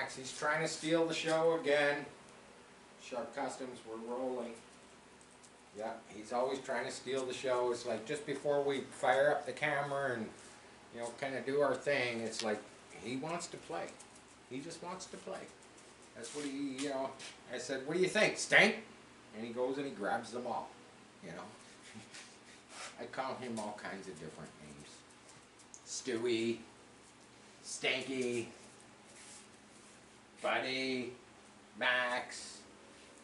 Max. He's trying to steal the show again. Shark Customs, we're rolling. Yeah, he's always trying to steal the show. It's like just before we fire up the camera and, you know, kind of do our thing, it's like he wants to play. He just wants to play. That's what he, you know, I said, what do you think, Stank? And he goes and he grabs them all, you know. I call him all kinds of different names. Stewie, Stanky, Buddy, Max,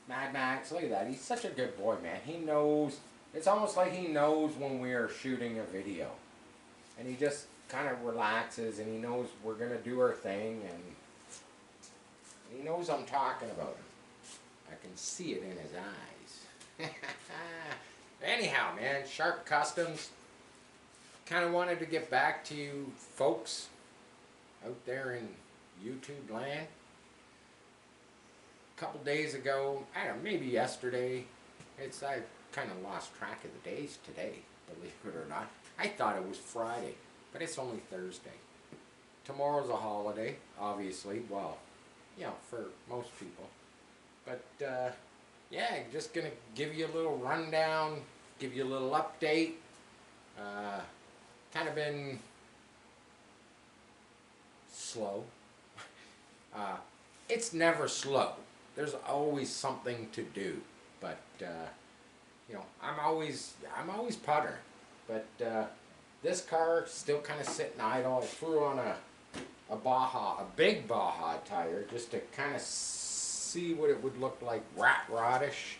Mad Max. Look at that. He's such a good boy, man. He knows. It's almost like he knows when we are shooting a video. And he just kind of relaxes and he knows we're going to do our thing. And he knows I'm talking about him. I can see it in his eyes. Anyhow, man, Shark Customs. Kind of wanted to get back to you folks out there in YouTube land. A couple days ago, I don't know, maybe yesterday, I kind of lost track of the days today, believe it or not. I thought it was Friday, but it's only Thursday. Tomorrow's a holiday, obviously, well, you know, for most people. But, yeah, just going to give you a little rundown, give you a little update. Kind of been slow. It's never slow. There's always something to do, but you know, I'm always puttering. But this car still kind of sitting idle. I threw on a big Baja tire, just to kind of see what it would look like rat rodish,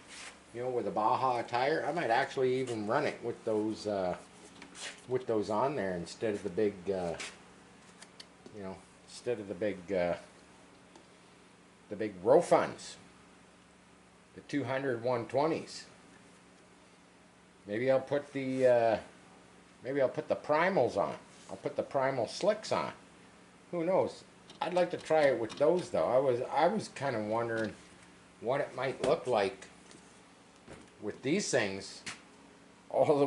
you know, with a Baja tire. I might actually even run it with those on there instead of the big, you know, instead of the big Rofunds, the 200 120s. Maybe I'll put the primals on. I'll put the primal slicks on. Who knows? I'd like to try it with those though. I was kind of wondering what it might look like with these things all the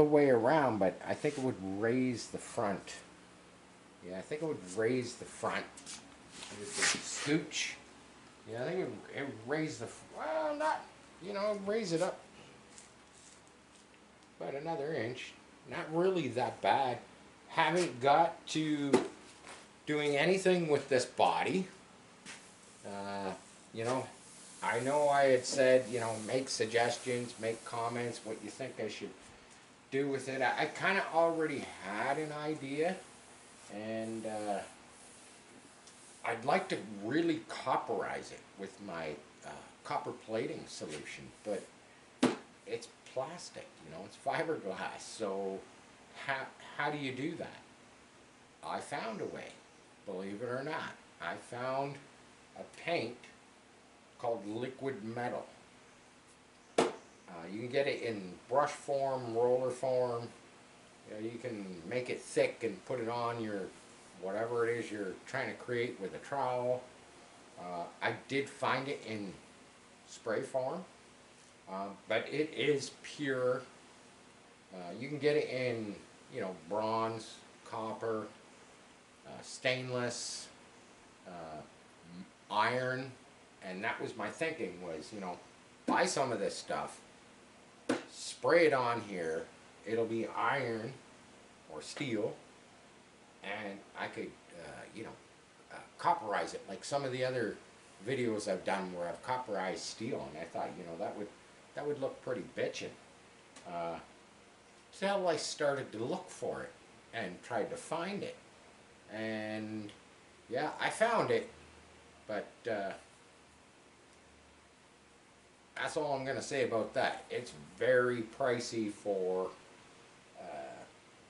way around, but I think it would raise the front. Yeah, I think it would raise the front. Scooch. Yeah, I think it would raise the, well, not, you know, raise it up about another inch. Not really that bad. Haven't got to doing anything with this body. You know I had said, you know, make suggestions, make comments, what you think I should do with it. I kind of already had an idea, and I'd like to really copperize it with my copper plating solution, but it's plastic, you know, it's fiberglass, so how do you do that? I found a way, believe it or not. I found a paint called liquid metal. You can get it in brush form, roller form. You know, you can make it thick and put it on your whatever it is you're trying to create with a trowel. I did find it in spray form, but it is pure. You can get it in, you know, bronze, copper, stainless, iron, and that was my thinking was, you know, buy some of this stuff, spray it on here, it'll be iron or steel, and I could, you know, copperize it like some of the other videos I've done where I've copperized steel, and I thought, you know, that would look pretty bitchin'. Till I started to look for it and tried to find it, and yeah, I found it, but that's all I'm going to say about that. It's very pricey for,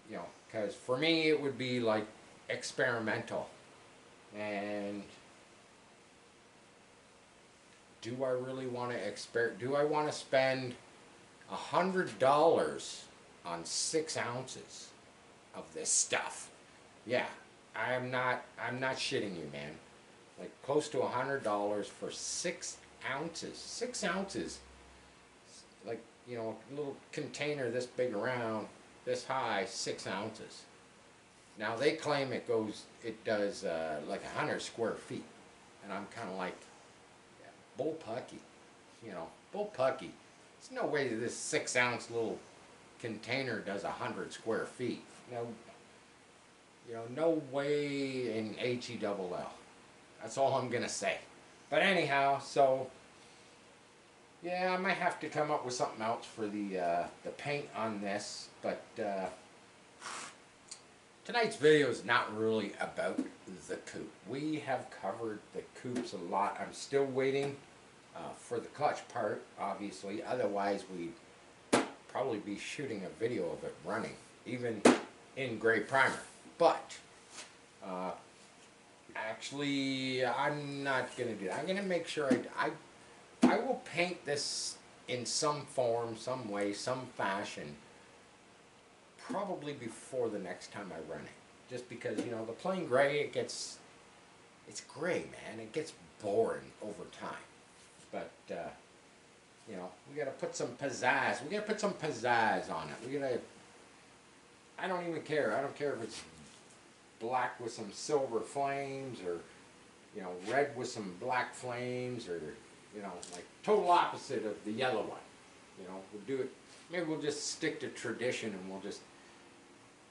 you know, because for me it would be like experimental. And do I really want to do I want to spend $100 on 6 ounces of this stuff? Yeah, I'm not shitting you, man. Like close to $100 for 6 ounces. 6 ounces, like, you know, a little container this big around, this high, 6 ounces. Now they claim it does like 100 square feet, and I'm kind of like, yeah, bullpucky, bullpucky. There's no way that this 6-ounce little container does 100 square feet. No, no way in HE double L. That's all I'm gonna say. But anyhow, so yeah, I might have to come up with something else for the paint on this. But tonight's video is not really about the coupe. We have covered the coupes a lot. I'm still waiting for the clutch part, obviously. Otherwise, we'd probably be shooting a video of it running, even in gray primer. But actually, I'm not going to do that. I'm going to make sure I will paint this in some form, some way, some fashion, probably before the next time I run it. Just because, the plain gray, it's gray, man. It gets boring over time. But, we got to put some pizzazz. We got to put some pizzazz on it. I don't even care. I don't care if it's black with some silver flames, or red with some black flames, or like total opposite of the yellow one. We'll do it. Maybe we'll just stick to tradition and we'll just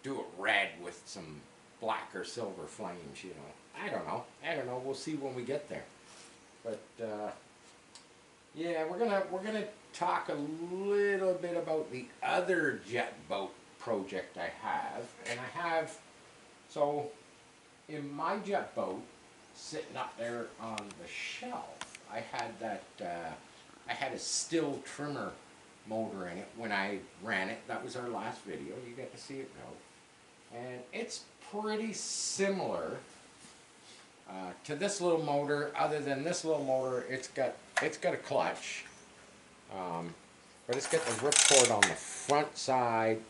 do it red with some black or silver flames. I don't know. We'll see when we get there. But yeah, we're gonna talk a little bit about the other jet boat project I have, and so in my jet boat sitting up there on the shelf, I had a still trimmer motor in it when I ran it. That was our last video. You get to see it go, and it's pretty similar to this little motor. Other than this little motor, it's got a clutch, but it's got the ripcord on the front side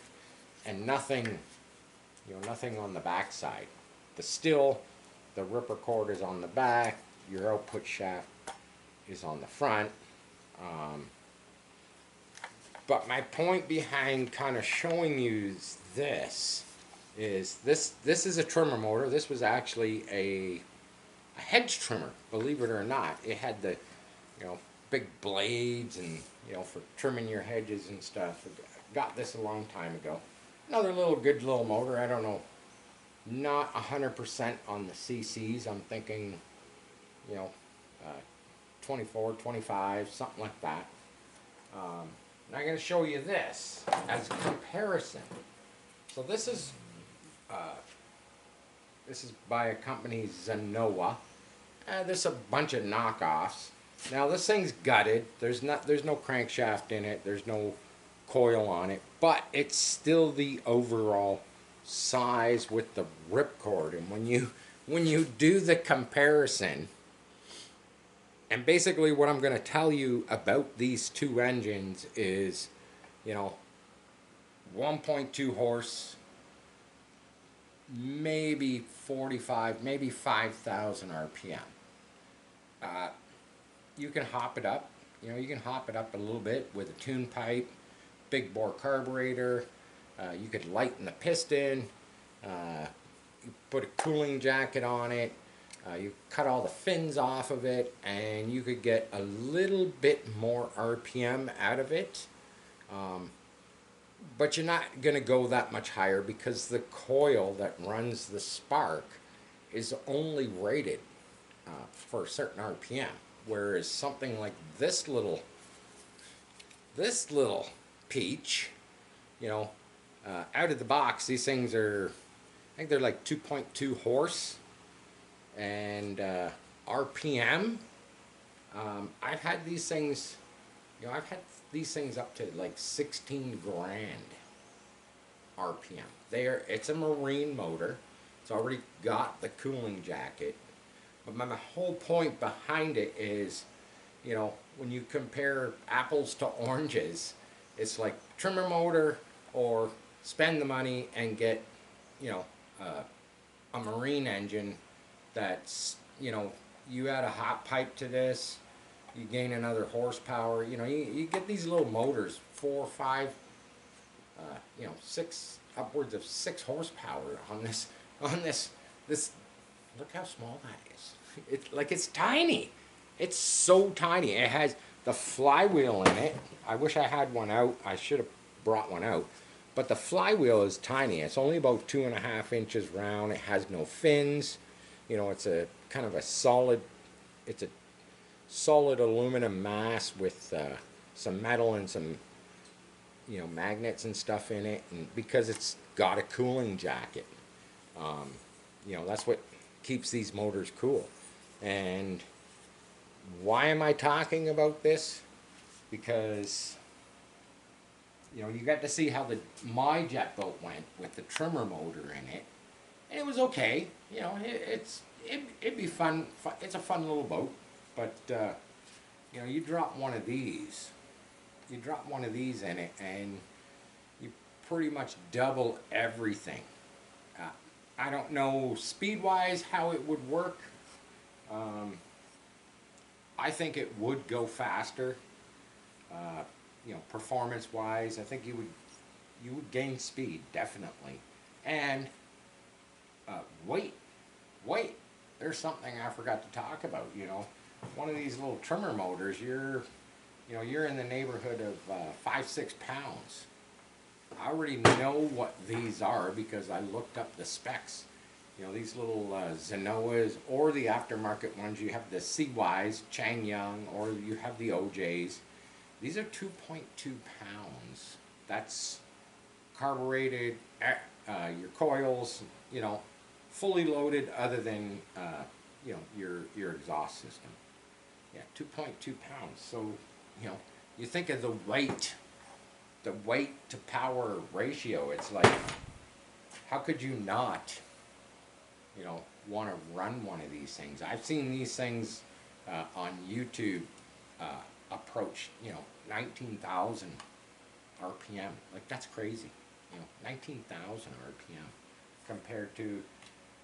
and nothing, nothing on the back side. The ripcord is on the back. Your output shaft is on the front. But my point behind kind of showing you this is this is a trimmer motor. This was actually a hedge trimmer, believe it or not. It had the big blades and for trimming your hedges and stuff. Got this a long time ago. Another good little motor. I don't know, not 100% on the CCs. I'm thinking 24, 25, something like that. And I'm going to show you this as a comparison. So this is by a company, Zenoah. There's a bunch of knockoffs. Now this thing's gutted. There's no crankshaft in it. There's no coil on it, but it's still the overall size with the ripcord. And when you do the comparison, and basically what I'm going to tell you about these two engines is, 1.2 horse, maybe 45, maybe 5,000 RPM. You can hop it up. You can hop it up a little bit with a tune pipe, big bore carburetor. You could lighten the piston. You put a cooling jacket on it. You cut all the fins off of it, and you could get a little bit more RPM out of it. But you're not going to go that much higher because the coil that runs the spark is only rated for a certain RPM. Whereas something like this little peach, out of the box, these things are, I think they're like 2.2 horse, and RPM. I've had these things, up to like 16 grand RPM. It's a marine motor. It's already got the cooling jacket. But my whole point behind it is, when you compare apples to oranges, it's like trimmer motor or spend the money and get, a marine engine that's, you add a hot pipe to this, you gain another horsepower. You get these little motors, 4, 5, 6, upwards of 6 horsepower on this on this. Look how small that is. It's tiny. It's so tiny. It has the flywheel in it. I wish I had one out. I should have brought one out. But the flywheel is tiny. It's only about 2.5 inches round. It has no fins. You know, it's a kind of a solid. It's a solid aluminum mass with some metal and some, you know, magnets and stuff in it. And because it's got a cooling jacket, you know, that's what keeps these motors cool. And why am I talking about this? Because, you know, you got to see how my jet boat went with the trimmer motor in it, and it was okay. You know, it'd be fun. It's a fun little boat, but you know, you drop one of these in it, and you pretty much double everything. I don't know speed-wise how it would work. I think it would go faster. You know, performance-wise, I think you would gain speed definitely, and weight. There's something I forgot to talk about. You know, one of these little trimmer motors, you're in the neighborhood of 5-6 pounds. I already know what these are because I looked up the specs. You know, these little Zenoas, or the aftermarket ones. You have the CYs, Changyang, or you have the OJs. These are 2.2 pounds. That's carbureted, your coils, you know, fully loaded other than, you know, your exhaust system. Yeah, 2.2 pounds. So, you know, you think of the weight to power ratio. It's like, how could you not, you know, want to run one of these things? I've seen these things on YouTube approach, you know, 19,000 RPM. Like, that's crazy. You know, 19,000 RPM compared to,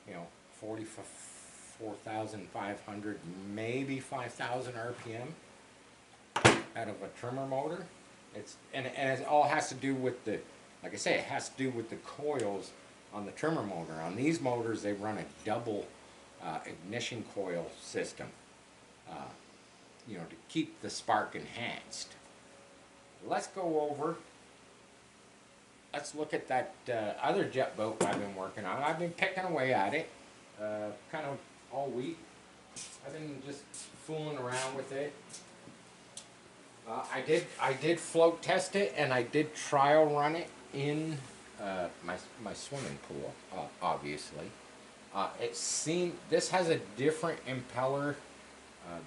you know, 44,500, maybe 5,000 RPM out of a trimmer motor. And it all has to do with like I say, it has to do with the coils on the trimmer motor. On these motors, they run a double ignition coil system, you know, to keep the spark enhanced. Let's look at that other jet boat I've been working on. I've been picking away at it kind of all week. I've been just fooling around with it. I did float test it, and I did trial run it in my swimming pool, obviously. This has a different impeller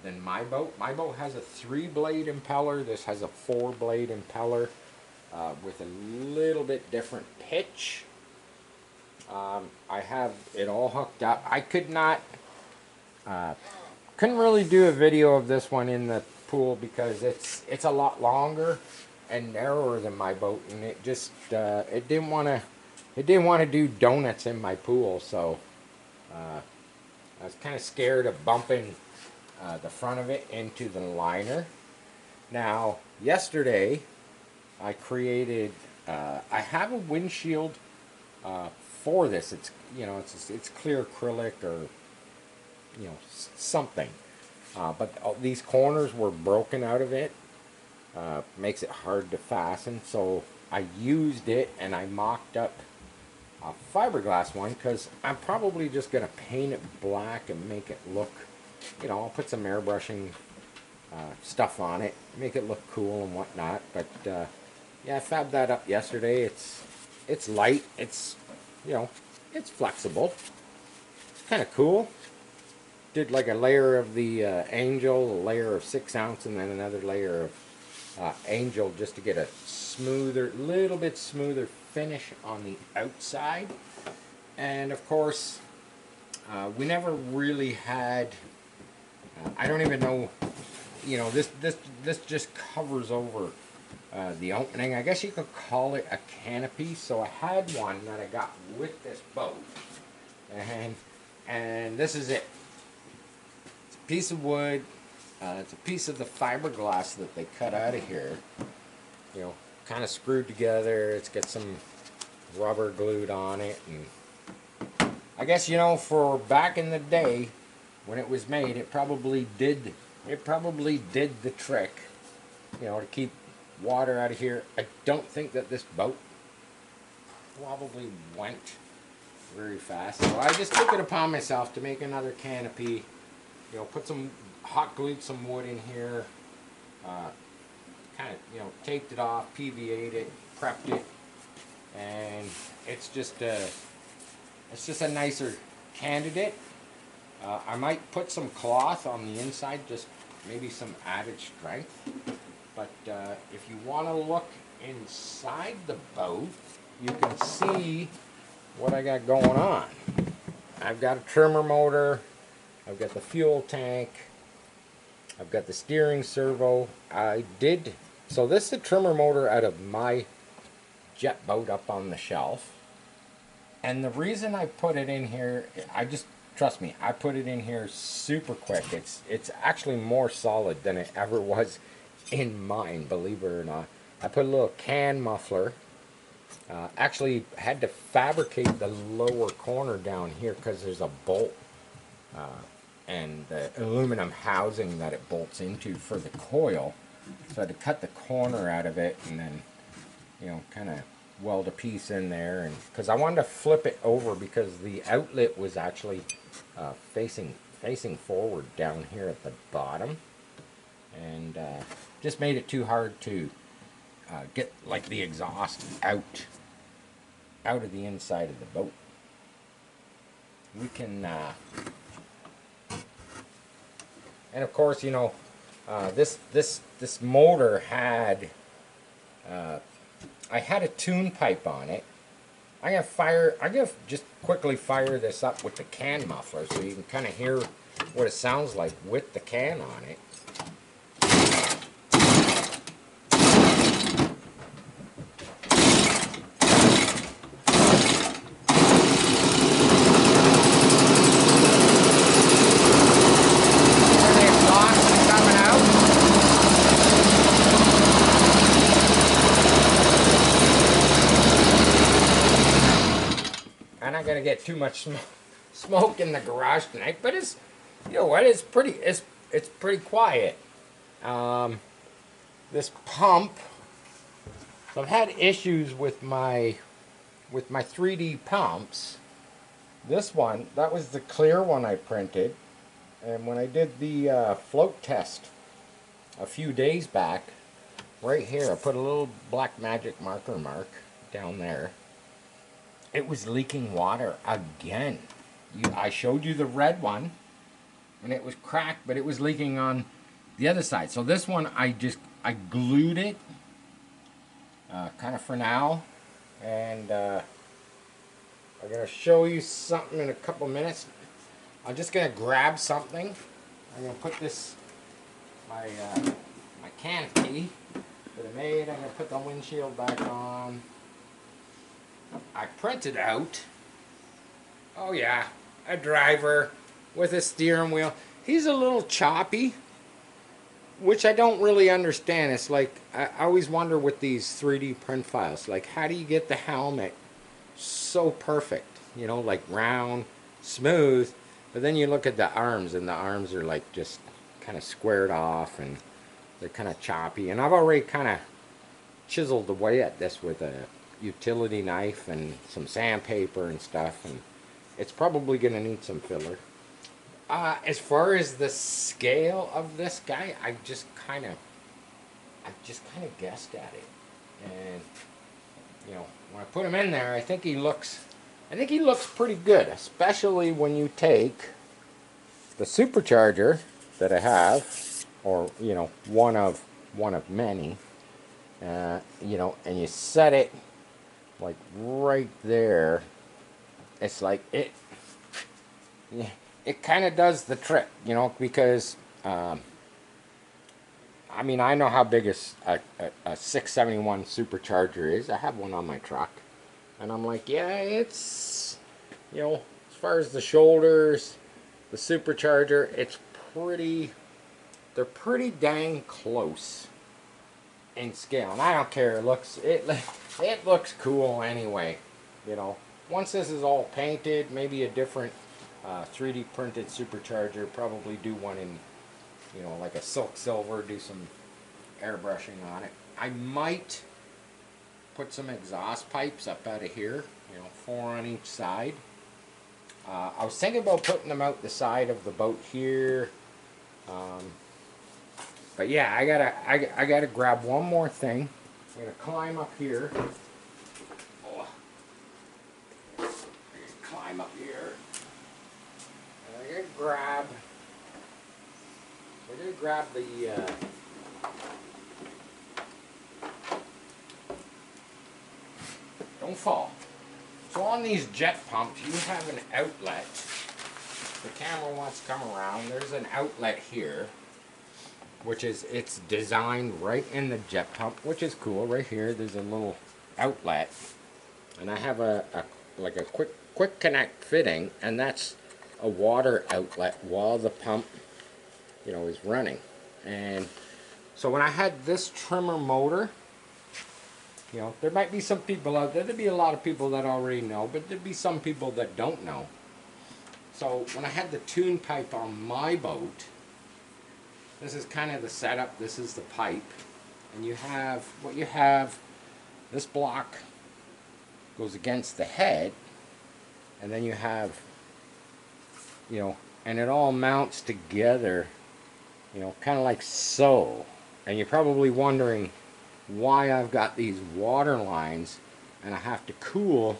than my boat. My boat has a 3-blade impeller. This has a 4-blade impeller with a little bit different pitch. I have it all hooked up. I couldn't really do a video of this one in the pool because it's a lot longer and narrower than my boat, and it just it didn't want to do donuts in my pool. So I was kind of scared of bumping the front of it into the liner. Now, yesterday I created I have a windshield for this. It's, you know, it's clear acrylic or, you know, something, but these corners were broken out of it. Makes it hard to fasten, so I used it and I mocked up a fiberglass one because I'm probably just gonna paint it black and make it look, you know, I'll put some airbrushing stuff on it, make it look cool and whatnot. But yeah, I fabbed that up yesterday. It's light, it's, you know, it's flexible, it's kind of cool. Did like a layer of the Angel, a layer of 6 ounce, and then another layer of Angel just to get a little bit smoother finish on the outside. And of course, we never really had, I don't even know, you know, this just covers over the opening. I guess you could call it a canopy. So I had one that I got with this boat, and this is it. It's a piece of wood. It's a piece of the fiberglass that they cut out of here, you know, kind of screwed together. It's got some rubber glued on it, and I guess, you know, for back in the day when it was made, it probably did the trick, you know, to keep water out of here. I don't think that this boat probably went very fast. So I just took it upon myself to make another canopy, you know, put some hot glued some wood in here, kind of, you know, taped it off, PVA'd it, prepped it, and it's just a nicer candidate. I might put some cloth on the inside, just maybe some added strength. But if you want to look inside the boat, you can see what I got going on. I've got a trimmer motor, I've got the fuel tank, I've got the steering servo. So this is a trimmer motor out of my jet boat up on the shelf. And the reason I put it in here, trust me, I put it in here super quick. It's actually more solid than it ever was in mine, believe it or not. I put a little can muffler. Actually had to fabricate the lower corner down here because there's a bolt and the aluminum housing that it bolts into for the coil. So I had to cut the corner out of it and then, you know, kind of weld a piece in there, and because I wanted to flip it over because the outlet was actually facing forward down here at the bottom, and just made it too hard to get like the exhaust out of the inside of the boat. We can and of course, you know, this motor had I had a tune pipe on it. I'm gonna just quickly fire this up with the can muffler so you can kind of hear what it sounds like with the can on it. Gonna get too much smoke in the garage tonight, but it's, you know what, it's pretty quiet. This pump, so I've had issues with my 3D pumps. This one, that was the clear one I printed, and when I did the float test a few days back, right here I put a little black magic marker mark down there. It was leaking water again. I showed you the red one, and it was cracked, but it was leaking on the other side. So this one, I glued it, kind of for now, and I'm gonna show you something in a couple minutes. I'm just gonna grab something. I'm gonna put this, my canopy that I made. I'm gonna put the windshield back on. I printed out, oh yeah, a driver with a steering wheel. He's a little choppy, which I don't really understand. It's like, I always wonder with these 3D print files, like how do you get the helmet so perfect? You know, like round, smooth, but then you look at the arms, and the arms are like just kind of squared off, and they're kind of choppy. And I've already kind of chiseled away at this with a utility knife and some sandpaper and stuff, and it's probably gonna need some filler. As far as the scale of this guy, I just kind of guessed at it, and you know, when I put him in there, I think he looks pretty good, especially when you take the supercharger that I have, or you know, one of many, you know, and you set it like right there. It's like it kind of does the trick, you know, because I mean, I know how big a 671 supercharger is. I have one on my truck, and I'm like, yeah, it's, you know, as far as the shoulders, the supercharger, they're pretty dang close in scale, and I don't care. It looks cool anyway, you know. once this is all painted, maybe a different 3D printed supercharger, probably do one in, you know, like a silk silver, do some airbrushing on it. I might put some exhaust pipes up out of here, you know, 4 on each side. I was thinking about putting them out the side of the boat here. But yeah, I gotta grab one more thing. I'm gonna climb up here. Oh, climb up here. And I'm gonna grab. We're gonna grab the. Don't fall. So on these jet pumps, you have an outlet. The camera wants to come around. There's an outlet here, which is, it's designed right in the jet pump, which is cool. Right here, there's a little outlet, and I have a like a quick connect fitting, and that's a water outlet while the pump, you know, is running. And so when I had this trimmer motor, you know, there might be some people out there, there'd be a lot of people that already know, but there'd be some people that don't know. So when I had the tune pipe on my boat, this is kind of the setup, this is the pipe, and you have, what you have, this block goes against the head, and then you have, you know, and it all mounts together, you know, kind of like so. And you're probably wondering why I've got these water lines and I have to cool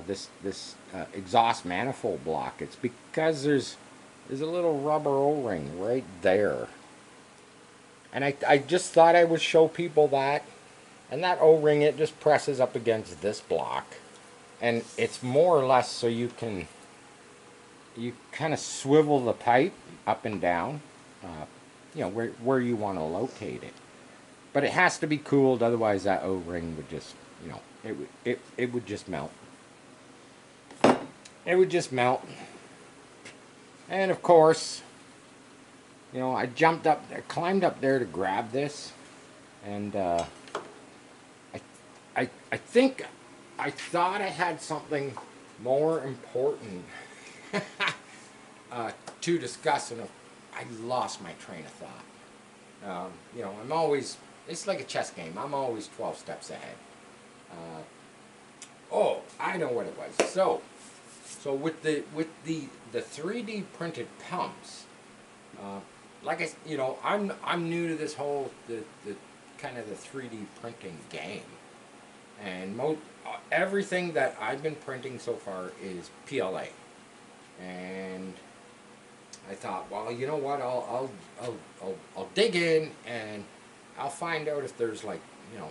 this exhaust manifold block. It's because there's a little rubber O-ring right there, and I just thought I would show people that. And that O-ring, it just presses up against this block, and it's more or less so you kind of swivel the pipe up and down, you know, where you want to locate it. But it has to be cooled, otherwise that O-ring would just, you know, it would just melt. It would just melt. And of course, you know, I climbed up there to grab this, and I think I thought I had something more important to discuss, and I lost my train of thought. You know, I'm always, it's like a chess game. I'm always 12 steps ahead. Oh, I know what it was. So with the 3D printed pumps, like you know, I'm new to this whole the kind of the 3D printing game, and everything that I've been printing so far is PLA, and I thought, well, you know what, I'll dig in and I'll find out if there's, like, you know,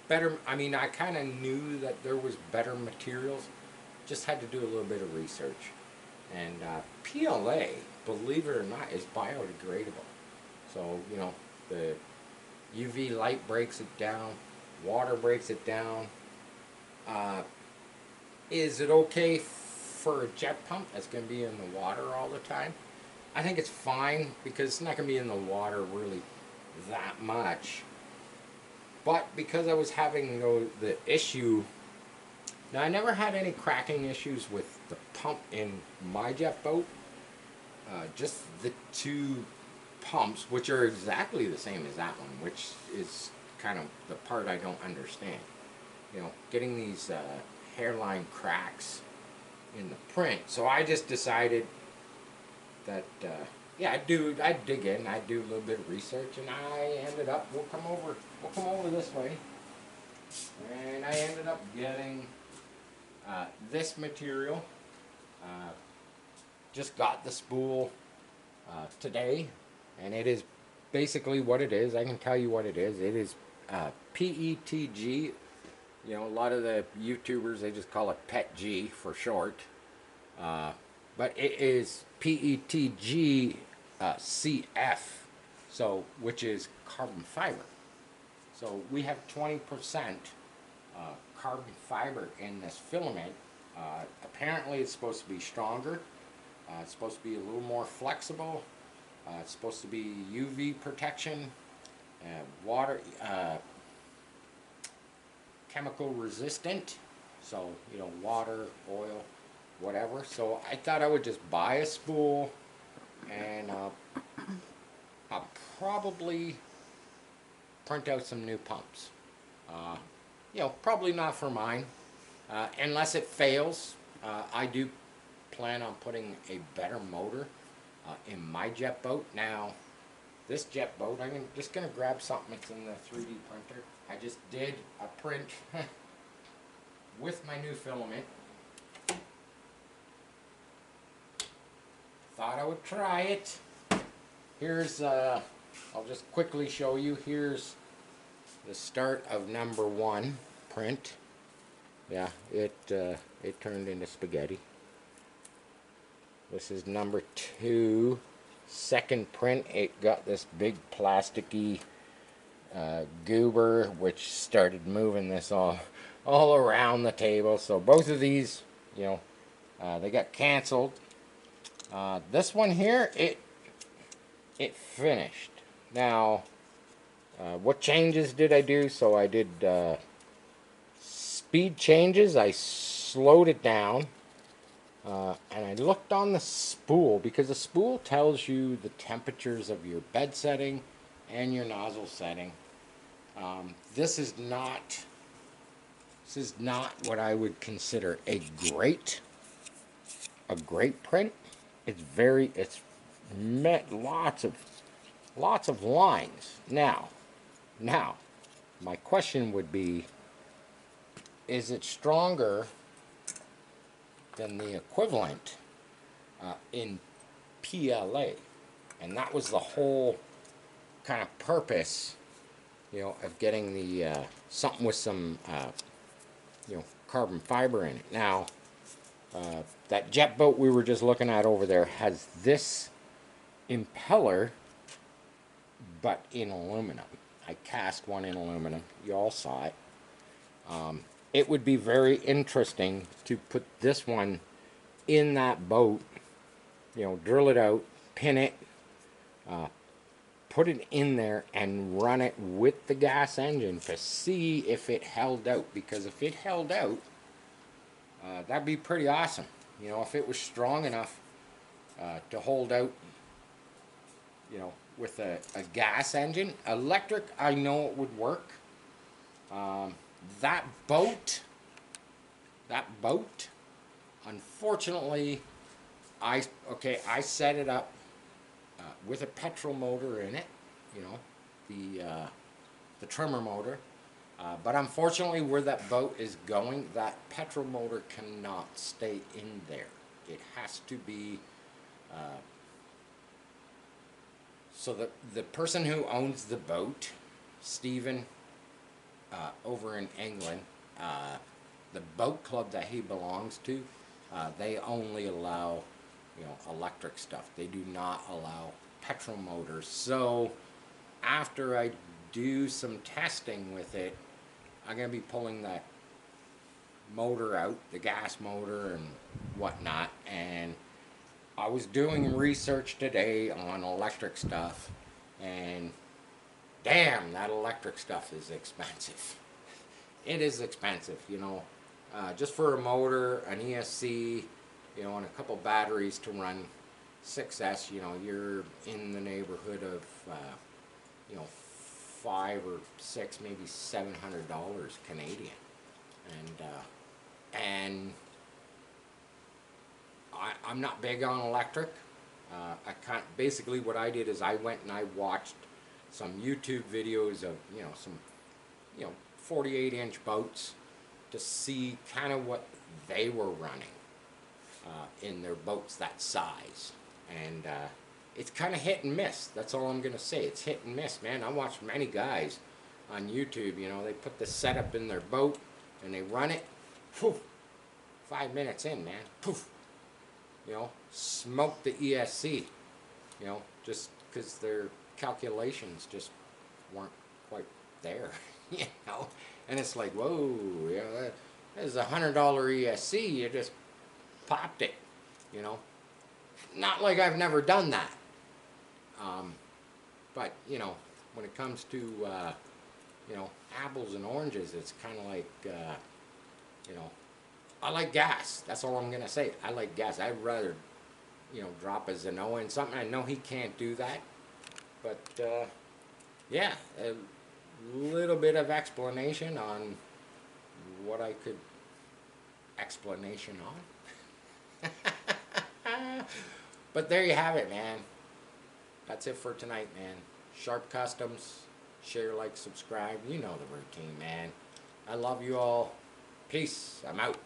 better. I mean, I kind of knew that there was better materials, just had to do a little bit of research. And PLA, believe it or not, is biodegradable. So, you know, the UV light breaks it down, water breaks it down. Is it okay for a jet pump that's going to be in the water all the time? I think it's fine, because it's not going to be in the water really that much. But because I was having the issue, now I never had any cracking issues with the pump in my jet boat, just the two pumps, which are exactly the same as that one, which is kind of the part I don't understand. You know, getting these hairline cracks in the print. So I just decided that, yeah, I'd dig in, I'd do a little bit of research, and I ended up, we'll come over this way, and I ended up getting this material. Just got the spool today, and it is basically what it is. I can tell you what it is. It is PETG. You know, a lot of the YouTubers, they just call it PETG for short. But it is PETG CF, so, which is carbon fiber. So we have 20% carbon fiber in this filament. Apparently it's supposed to be stronger. It's supposed to be a little more flexible. It's supposed to be UV protection, water, chemical resistant, So, you know, water, oil, whatever. So I thought I would just buy a spool, and I'll probably print out some new pumps. Uh, you know, probably not for mine, unless it fails. I do plan on putting a better motor in my jet boat. Now, this jet boat, I'm just going to grab something that's in the 3D printer. I just did a print with my new filament. Thought I would try it. Here's, I'll just quickly show you. Here's the start of number 1 print. Yeah, it turned into spaghetti. This is number 2, second print. It got this big plasticky goober, which started moving this all around the table. So both of these, you know, they got canceled. This one here, it finished. Now, what changes did I do? So I did speed changes. I slowed it down. And I looked on the spool, because the spool tells you the temperatures of your bed setting and your nozzle setting. This is not what I would consider a great print. It's met lots of lines. Now, my question would be, is it stronger than the equivalent in PLA? And that was the whole kind of purpose, you know, of getting the something with some you know, carbon fiber in it. Now, that jet boat we were just looking at over there has this impeller, but in aluminum. I cast one in aluminum. You all saw it. It would be very interesting to put this one in that boat, you know, drill it out, pin it, put it in there and run it with the gas engine to see if it held out. Because if it held out, that'd be pretty awesome. You know, if it was strong enough to hold out, you know, with a gas engine. Electric, I know it would work. That boat, unfortunately, I set it up with a petrol motor in it, you know, the trimmer motor. But unfortunately, where that boat is going, that petrol motor cannot stay in there. It has to be, so the person who owns the boat, Stephen, over in England, the boat club that he belongs to, they only allow, you know, electric stuff. They do not allow petrol motors. So after I do some testing with it, I'm going to be pulling that motor out, the gas motor and whatnot. And I was doing research today on electric stuff, and damn, that electric stuff is expensive. It is expensive, you know. Just for a motor, an ESC, you know, and a couple batteries to run 6S, you know, you're in the neighborhood of, you know, $5 or $6, maybe $700 Canadian, and I'm not big on electric. Basically what I did is I went and I watched some YouTube videos of, you know, some, you know, 48-inch boats to see kind of what they were running in their boats that size. And it's kind of hit and miss. That's all I'm going to say. It's hit and miss, man. I watched many guys on YouTube, you know, they put the setup in their boat and they run it. Poof, 5 minutes in, man. Poof. You know, smoke the ESC. You know, just because their calculations just weren't quite there. You know, and it's like, whoa, you know, that is $100 ESC. You just popped it. You know, not like I've never done that. But you know, when it comes to you know, apples and oranges, it's kind of like you know, I like gas. That's all I'm gonna say. I like gas. I'd rather, you know, drop a Zenoa in something. I know he can't do that, but yeah, a little bit of explanation on what I could explanation on. But there you have it, man. That's it for tonight, man. Sharp Customs. Share, like, subscribe. You know the routine, man. I love you all. Peace. I'm out.